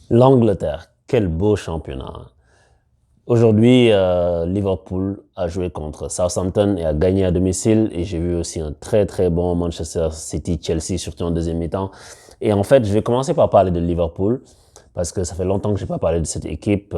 L'Angleterre, quel beau championnat. Aujourd'hui, Liverpool a joué contre Southampton et a gagné à domicile. Et j'ai vu aussi un très très bon Manchester City-Chelsea, surtout en deuxième mi-temps. Et en fait, je vais commencer par parler de Liverpool parce que ça fait longtemps que je n'ai pas parlé de cette équipe.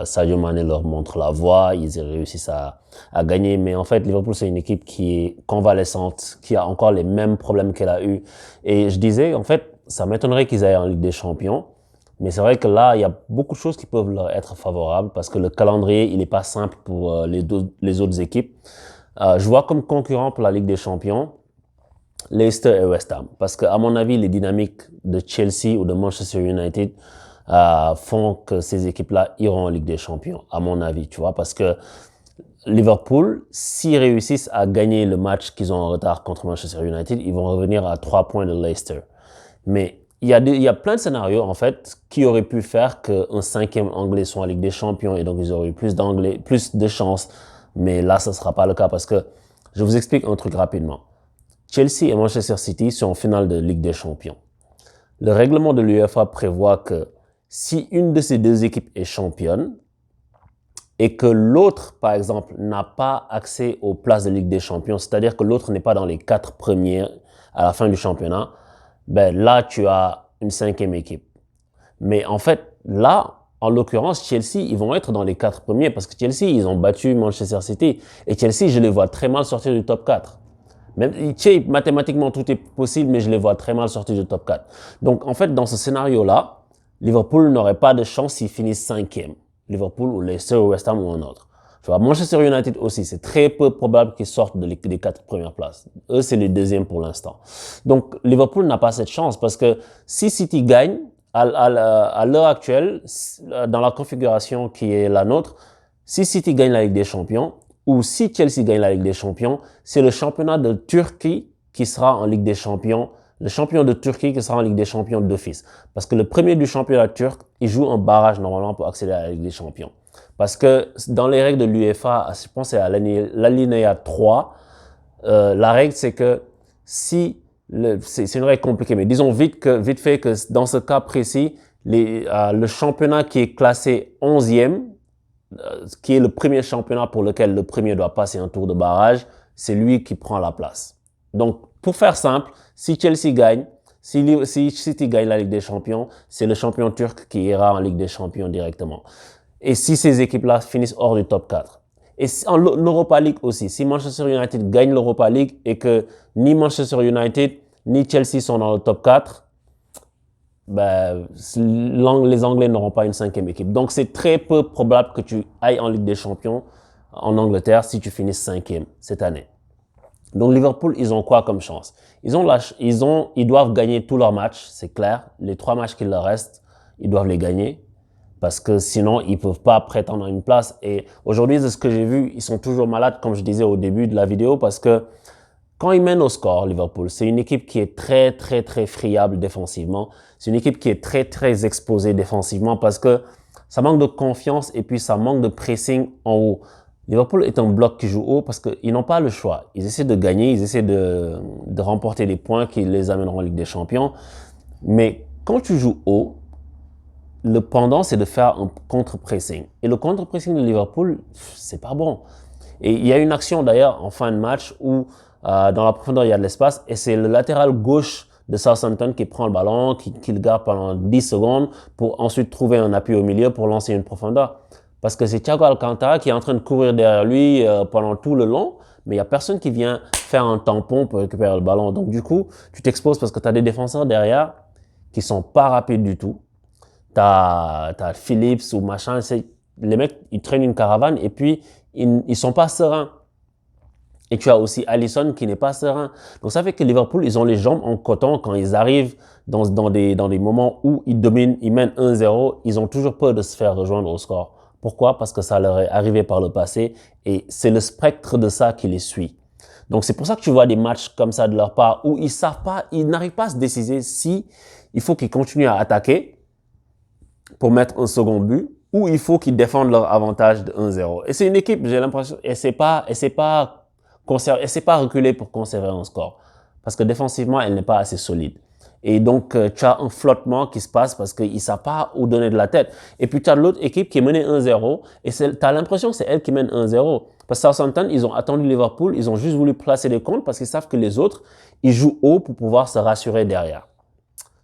Sadio Mané leur montre la voie, ils réussissent à gagner. Mais en fait, Liverpool, c'est une équipe qui est convalescente, qui a encore les mêmes problèmes qu'elle a eu. Et je disais, en fait, ça m'étonnerait qu'ils aillent en Ligue des Champions. Mais c'est vrai que là, il y a beaucoup de choses qui peuvent leur être favorables parce que le calendrier, il n'est pas simple pour les autres équipes. Je vois comme concurrent pour la Ligue des Champions Leicester et West Ham. Parce que, à mon avis, les dynamiques de Chelsea ou de Manchester United font que ces équipes-là iront en Ligue des Champions, à mon avis, tu vois. Parce que Liverpool, s'ils réussissent à gagner le match qu'ils ont en retard contre Manchester United, ils vont revenir à 3 points de Leicester. Mais il y a plein de scénarios, en fait, qui auraient pu faire qu'un cinquième anglais soit en Ligue des Champions et donc ils auraient eu plus de chances. Mais là, ce ne sera pas le cas parce que je vous explique un truc rapidement. Chelsea et Manchester City sont en finale de Ligue des Champions. Le règlement de l'UEFA prévoit que si une de ces deux équipes est championne et que l'autre, par exemple, n'a pas accès aux places de Ligue des Champions, c'est-à-dire que l'autre n'est pas dans les 4 premiers à la fin du championnat, ben là, tu as une cinquième équipe. Mais en fait, là, en l'occurrence, Chelsea, ils vont être dans les 4 premiers parce que Chelsea, ils ont battu Manchester City. Et Chelsea, je les vois très mal sortir du top 4. Même, mathématiquement, tout est possible, mais je les vois très mal sortir du top 4. Donc, en fait, dans ce scénario-là, Liverpool n'aurait pas de chance s'ils finissent cinquième. Liverpool ou Leicester ou West Ham ou un autre. Tu vois, Manchester United aussi, c'est très peu probable qu'ils sortent des 4 premières places. Eux, c'est les deuxièmes pour l'instant. Donc, Liverpool n'a pas cette chance parce que si City gagne, à l'heure actuelle, dans la configuration qui est la nôtre, si City gagne la Ligue des Champions, ou si Chelsea gagne la Ligue des Champions, c'est le championnat de Turquie qui sera en Ligue des Champions, le champion de Turquie qui sera en Ligue des Champions d'office. Parce que le premier du championnat turc, il joue un barrage normalement pour accéder à la Ligue des Champions. Parce que dans les règles de l'UEFA, je pense que c'est à l'alinéa 3, la règle c'est que si, c'est une règle compliquée, mais disons vite fait que dans ce cas précis, le championnat qui est classé 11e, qui est le premier championnat pour lequel le premier doit passer un tour de barrage, c'est lui qui prend la place. Donc, pour faire simple, si Chelsea gagne, si City gagne la Ligue des Champions, c'est le champion turc qui ira en Ligue des Champions directement. Et si ces équipes-là finissent hors du top 4. Et en Europa League aussi, si Manchester United gagne l'Europa League et que ni Manchester United ni Chelsea sont dans le top 4, ben, les Anglais n'auront pas une cinquième équipe. Donc, c'est très peu probable que tu ailles en Ligue des Champions en Angleterre si tu finis cinquième cette année. Donc, Liverpool, ils ont quoi comme chance? Ils doivent gagner tous leurs matchs, c'est clair. Les 3 matchs qu'il leur reste, ils doivent les gagner parce que sinon, ils peuvent pas prétendre à une place. Et aujourd'hui, de ce que j'ai vu, ils sont toujours malades, comme je disais au début de la vidéo, parce que quand ils mènent au score, Liverpool, c'est une équipe qui est très, très, très friable défensivement. C'est une équipe qui est très, très exposée défensivement parce que ça manque de confiance et puis ça manque de pressing en haut. Liverpool est un bloc qui joue haut parce qu'ils n'ont pas le choix. Ils essaient de gagner, ils essaient de remporter les points qui les amèneront en Ligue des Champions. Mais quand tu joues haut, le pendant, c'est de faire un contre-pressing. Et le contre-pressing de Liverpool, c'est pas bon. Et il y a une action d'ailleurs en fin de match où dans la profondeur, il y a de l'espace et c'est le latéral gauche de Southampton qui prend le ballon, qui le garde pendant 10 secondes pour ensuite trouver un appui au milieu pour lancer une profondeur. Parce que c'est Thiago Alcantara qui est en train de courir derrière lui pendant tout le long, mais il n'y a personne qui vient faire un tampon pour récupérer le ballon. Donc du coup, tu t'exposes parce que tu as des défenseurs derrière qui sont pas rapides du tout. T'as Phillips ou machin, les mecs, ils traînent une caravane et puis ils sont pas sereins. Et tu as aussi Alisson qui n'est pas serein. Donc ça fait que Liverpool, ils ont les jambes en coton quand ils arrivent dans des moments où ils dominent, ils mènent 1-0, ils ont toujours peur de se faire rejoindre au score. Pourquoi? Parce que ça leur est arrivé par le passé et c'est le spectre de ça qui les suit. Donc c'est pour ça que tu vois des matchs comme ça de leur part où ils savent pas, ils n'arrivent pas à se décider si il faut qu'ils continuent à attaquer pour mettre un second but ou il faut qu'ils défendent leur avantage de 1-0. Et c'est une équipe, j'ai l'impression, et c'est pas reculer pour conserver un score. Parce que défensivement, elle n'est pas assez solide. Et donc, tu as un flottement qui se passe parce qu'ils ne savent pas où donner de la tête. Et puis, tu as l'autre équipe qui est menée 1-0 et tu as l'impression que c'est elle qui mène 1-0. Parce que Southampton, ils ont attendu Liverpool, ils ont juste voulu placer des comptes parce qu'ils savent que les autres, ils jouent haut pour pouvoir se rassurer derrière.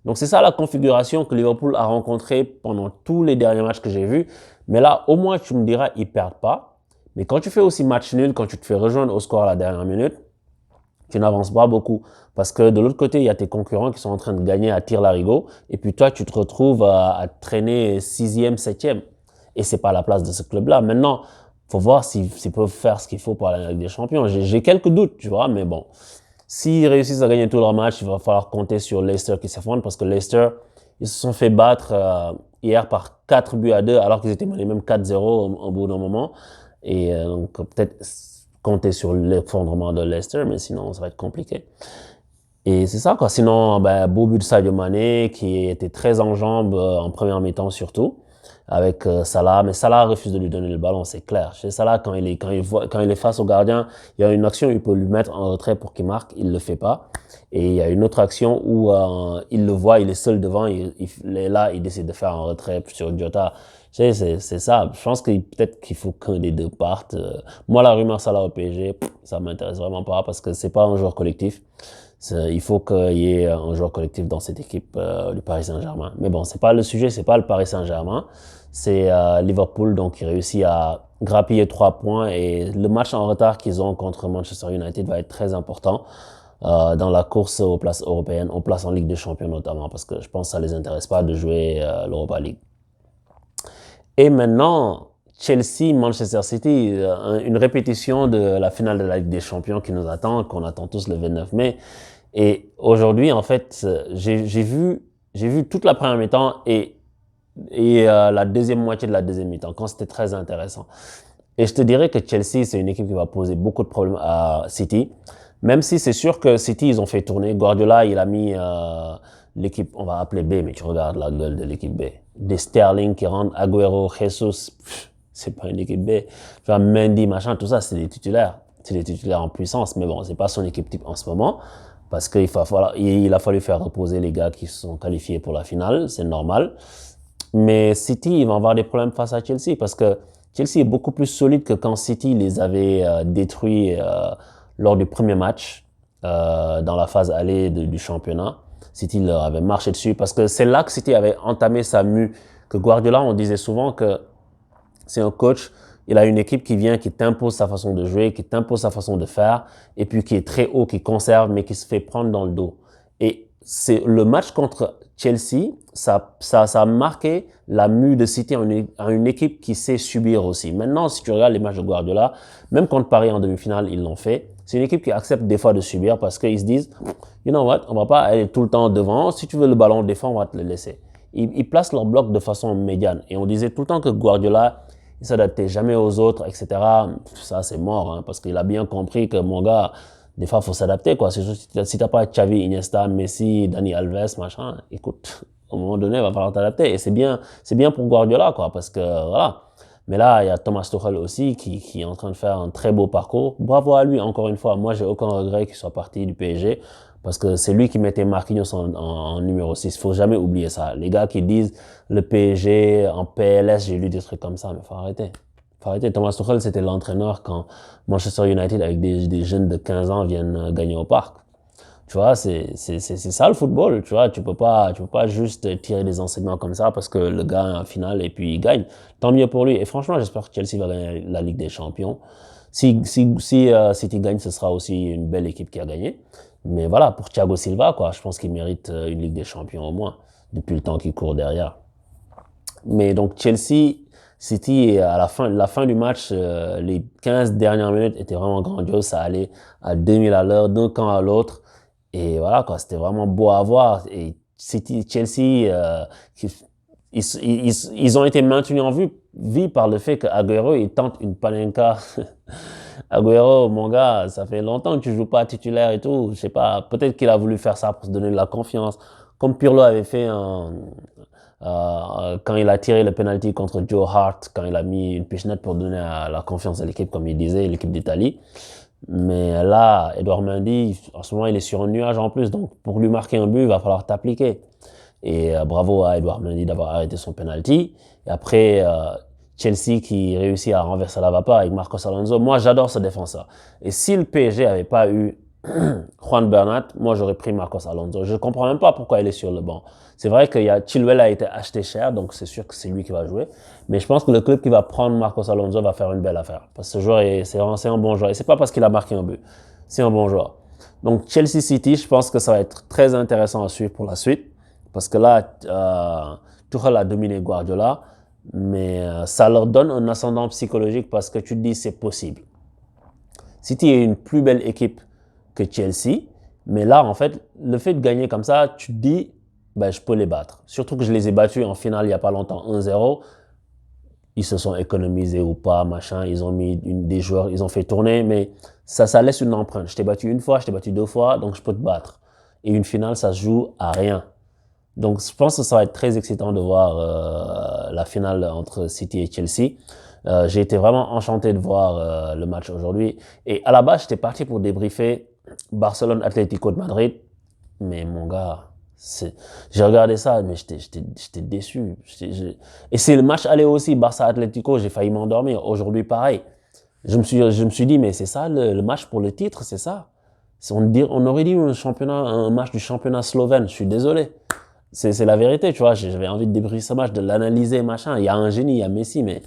Donc, c'est ça la configuration que Liverpool a rencontrée pendant tous les derniers matchs que j'ai vus. Mais là, au moins, tu me diras, ils ne perdent pas. Mais quand tu fais aussi match nul, quand tu te fais rejoindre au score à la dernière minute, tu n'avances pas beaucoup. Parce que de l'autre côté, il y a tes concurrents qui sont en train de gagner à tir-larigot. Et puis toi, tu te retrouves à traîner 6e, 7e. Et c'est pas la place de ce club-là. Maintenant, faut voir s'ils peuvent faire ce qu'il faut pour la Ligue des Champions. J'ai quelques doutes, tu vois, mais bon. S'ils réussissent à gagner tous leurs matchs, il va falloir compter sur Leicester qui s'effondre parce que Leicester, ils se sont fait battre hier par 4-2 alors qu'ils étaient menés même 4-0 au bout d'un moment. Et donc peut-être compter sur l'effondrement de Leicester, mais sinon ça va être compliqué. Et c'est ça quoi. Sinon, beau but de Sadio Mané qui était très en jambes en première mi-temps surtout avec Salah, mais Salah refuse de lui donner le ballon, c'est clair. Chez Salah, quand il est face au gardien, il y a une action où il peut lui mettre en retrait pour qu'il marque, il le fait pas. Et il y a une autre action où il le voit, il est seul devant, il est là, il décide de faire un retrait sur Jota. Tu sais, c'est ça. Je pense que peut-être qu'il faut qu'un des deux parte. Moi, la rumeur Salah au PSG, ça m'intéresse vraiment pas parce que c'est pas un joueur collectif. Il faut qu'il y ait un joueur collectif dans cette équipe du Paris Saint-Germain. Mais bon, c'est pas le sujet, c'est pas le Paris Saint-Germain. C'est Liverpool donc qui réussit à grappiller 3 points et le match en retard qu'ils ont contre Manchester United va être très important dans la course aux places européennes, aux places en Ligue des Champions notamment, parce que je pense que ça les intéresse pas de jouer l'Europa League. Et maintenant, Chelsea-Manchester City, une répétition de la finale de la Ligue des Champions qui nous attend, qu'on attend tous le 29 mai. Et aujourd'hui, en fait, j'ai vu toute la première mi-temps et la deuxième moitié de la deuxième mi-temps, quand c'était très intéressant. Et je te dirais que Chelsea, c'est une équipe qui va poser beaucoup de problèmes à City. Même si c'est sûr que City, ils ont fait tourner. Guardiola, il a mis l'équipe, on va appeler B, mais tu regardes la gueule de l'équipe B. Des Sterling qui rentrent, Agüero, Jesus, c'est pas une équipe B. Tu vois, Mendy, machin, tout ça, c'est des titulaires. C'est des titulaires en puissance. Mais bon, c'est pas son équipe type en ce moment. Parce qu'il a fallu faire reposer les gars qui se sont qualifiés pour la finale. C'est normal. Mais City, ils vont avoir des problèmes face à Chelsea parce que Chelsea est beaucoup plus solide que quand City les avait détruits lors du premier match dans la phase allée du championnat. City leur avait marché dessus parce que c'est là que City avait entamé sa mue. Que Guardiola, on disait souvent que c'est un coach, il a une équipe qui vient, qui t'impose sa façon de jouer, qui t'impose sa façon de faire, et puis qui est très haut, qui conserve, mais qui se fait prendre dans le dos. Et c'est le match contre Chelsea, ça a marqué la mue de City en une équipe qui sait subir aussi. Maintenant, si tu regardes les matchs de Guardiola, même contre Paris en demi-finale, ils l'ont fait. C'est une équipe qui accepte des fois de subir parce qu'ils se disent, you know what, on va pas aller tout le temps devant. Si tu veux le ballon défend, on va te le laisser. Ils placent leur bloc de façon médiane. Et on disait tout le temps que Guardiola, il s'adaptait jamais aux autres, etc. Ça, c'est mort, hein, parce qu'il a bien compris que mon gars, des fois, il faut s'adapter, quoi. Si t'as pas Xavi, Iniesta, Messi, Dani Alves, machin, écoute, au moment donné, il va falloir t'adapter. Et c'est bien pour Guardiola, quoi, parce que, voilà. Mais là, il y a Thomas Tuchel aussi qui est en train de faire un très beau parcours. Bravo à lui, encore une fois. Moi, j'ai aucun regret qu'il soit parti du PSG parce que c'est lui qui mettait Marquinhos en numéro 6. Faut jamais oublier ça. Les gars qui disent le PSG en PLS, j'ai lu des trucs comme ça, mais faut arrêter. Faut arrêter. Thomas Tuchel, c'était l'entraîneur quand Manchester United avec des jeunes de 15 ans viennent gagner au parc. Tu vois, c'est ça le football, tu vois, tu peux pas juste tirer des enseignements comme ça parce que le gars en finale et puis il gagne. Tant mieux pour lui. Et franchement, j'espère que Chelsea va gagner la Ligue des Champions. Si City gagne, ce sera aussi une belle équipe qui a gagné. Mais voilà, pour Thiago Silva, quoi, je pense qu'il mérite une Ligue des Champions au moins, depuis le temps qu'il court derrière. Mais donc Chelsea, City, à la fin du match, les 15 dernières minutes étaient vraiment grandioses. Ça allait à 2000 à l'heure, d'un camp à l'autre. Et voilà, quoi, c'était vraiment beau à voir. Et Chelsea, ils ont été maintenus en vie par le fait qu'Aguero, il tente une panenka. Aguero, mon gars, ça fait longtemps que tu joues pas titulaire et tout. Je sais pas, peut-être qu'il a voulu faire ça pour se donner de la confiance. Comme Pirlo avait fait quand il a tiré le penalty contre Joe Hart, quand il a mis une pichenette pour donner la confiance à l'équipe, comme il disait, l'équipe d'Italie. Mais là, Edouard Mendy, en ce moment, il est sur un nuage en plus. Donc, pour lui marquer un but, il va falloir t'appliquer. Et bravo à Edouard Mendy d'avoir arrêté son penalty. Et après, Chelsea qui réussit à renverser la vapeur avec Marcos Alonso. Moi, j'adore ce défenseur. Et si le PSG n'avait pas eu Juan Bernat, moi, j'aurais pris Marcos Alonso. Je ne comprends même pas pourquoi il est sur le banc. C'est vrai que Chilwell a été acheté cher, donc c'est sûr que c'est lui qui va jouer. Mais je pense que le club qui va prendre Marcos Alonso va faire une belle affaire. Parce que ce joueur, c'est un bon joueur. Et c'est pas parce qu'il a marqué un but. C'est un bon joueur. Donc, Chelsea City, je pense que ça va être très intéressant à suivre pour la suite. Parce que là, Tuchel a dominé Guardiola, mais ça leur donne un ascendant psychologique parce que tu te dis c'est possible. City est une plus belle équipe que Chelsea, mais là, en fait, le fait de gagner comme ça, tu te dis, ben, je peux les battre. Surtout que je les ai battus en finale il n'y a pas longtemps, 1-0. Ils se sont économisés ou pas, machin, ils ont mis des joueurs, ils ont fait tourner, mais ça laisse une empreinte. Je t'ai battu une fois, je t'ai battu deux fois, donc je peux te battre. Et une finale, ça se joue à rien. Donc, je pense que ça va être très excitant de voir la finale entre City et Chelsea. J'ai été vraiment enchanté de voir le match aujourd'hui. Et à la base, j'étais parti pour débriefer Barcelone-Atlético de Madrid. Mais mon gars, j'ai regardé ça, mais j'étais déçu. Et c'est le match aller aussi, Barça-Atlético, j'ai failli m'endormir. Aujourd'hui, pareil. Je me suis dit, mais c'est ça le match pour le titre, c'est ça. On aurait dit un match du championnat slovène. Je suis désolé. C'est la vérité, tu vois. J'avais envie de débriefer ce match, de l'analyser, machin. Il y a un génie, il y a Messi, mais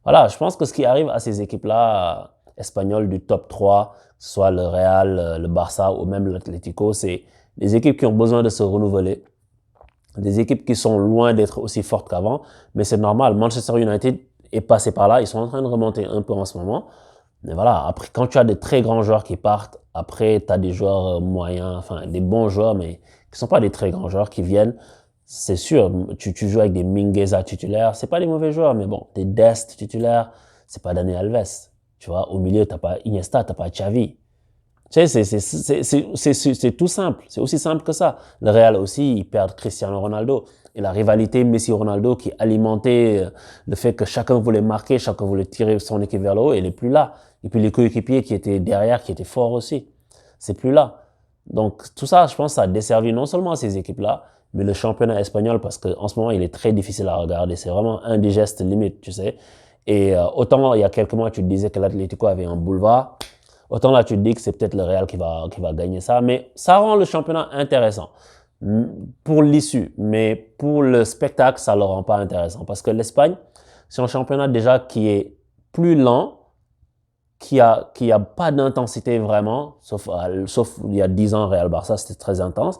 voilà, je pense que ce qui arrive à ces équipes-là, espagnoles du top 3, que ce soit le Real, le Barça ou même l'Atlético, c'est des équipes qui ont besoin de se renouveler, des équipes qui sont loin d'être aussi fortes qu'avant, mais c'est normal. Manchester United est passé par là, ils sont en train de remonter un peu en ce moment. Mais voilà, après, quand tu as des très grands joueurs qui partent, après, tu as des joueurs moyens, enfin, des bons joueurs, mais qui sont pas des très grands joueurs qui viennent. C'est sûr, tu joues avec des Mingueza titulaires, c'est pas des mauvais joueurs, mais bon, des Dest titulaires, c'est pas Dani Alves. Tu vois, au milieu, t'as pas Iniesta, t'as pas Xavi. Tu sais, c'est tout simple. C'est aussi simple que ça. Le Real aussi, ils perdent Cristiano Ronaldo. Et la rivalité Messi-Ronaldo qui alimentait le fait que chacun voulait marquer, chacun voulait tirer son équipe vers le haut, elle n'est plus là. Et puis les coéquipiers qui étaient derrière, qui étaient forts aussi, c'est plus là. Donc tout ça, je pense, ça a desservi non seulement ces équipes-là, mais le championnat espagnol parce qu'en ce moment, il est très difficile à regarder. C'est vraiment indigeste limite, tu sais. Et autant il y a quelques mois, tu te disais que l'Atlético avait un boulevard. Autant là, tu te dis que c'est peut-être le Real qui va gagner ça. Mais ça rend le championnat intéressant pour l'issue. Mais pour le spectacle, ça ne le rend pas intéressant. Parce que l'Espagne, c'est un championnat déjà qui est plus lent, qui a pas d'intensité vraiment, sauf il y a 10 ans, Real Barça, c'était très intense.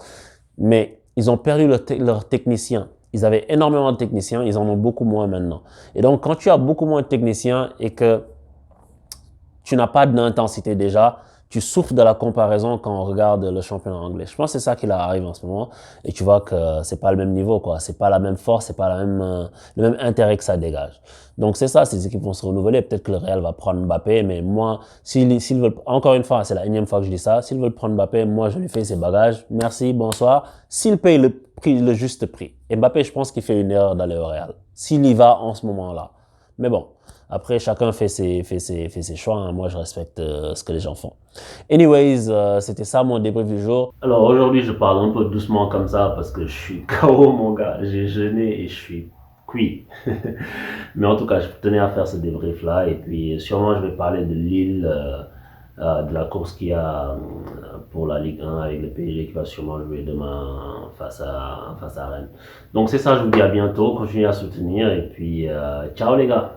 Mais ils ont perdu leurs techniciens. Ils avaient énormément de techniciens, ils en ont beaucoup moins maintenant. Et donc, quand tu as beaucoup moins de techniciens et que tu n'as pas d'intensité déjà, tu souffres de la comparaison quand on regarde le championnat anglais. Je pense que c'est ça qui leur arrive en ce moment. Et tu vois que c'est pas le même niveau, quoi. C'est pas la même force, c'est pas le même intérêt que ça dégage. Donc c'est ça, ces équipes vont se renouveler. Peut-être que le Real va prendre Mbappé, mais moi, s'ils veulent, encore une fois, c'est la énième fois que je dis ça, s'ils veulent prendre Mbappé, moi je lui fais ses bagages. Merci, bonsoir. S'il paye le juste prix. Et Mbappé, je pense qu'il fait une erreur d'aller au Real. S'il y va en ce moment-là. Mais bon. Après, chacun fait ses choix. Hein. Moi, je respecte ce que les gens font. Anyways, c'était ça mon débrief du jour. Alors aujourd'hui, je parle un peu doucement comme ça parce que je suis KO, mon gars. J'ai jeûné et je suis cuit. Mais en tout cas, je tenais à faire ce débrief-là. Et puis, sûrement, je vais parler de Lille, de la course qu'il y a pour la Ligue 1 avec le PSG qui va sûrement jouer demain face à Rennes. Donc, c'est ça, je vous dis à bientôt. Continuez à soutenir. Et puis, ciao les gars.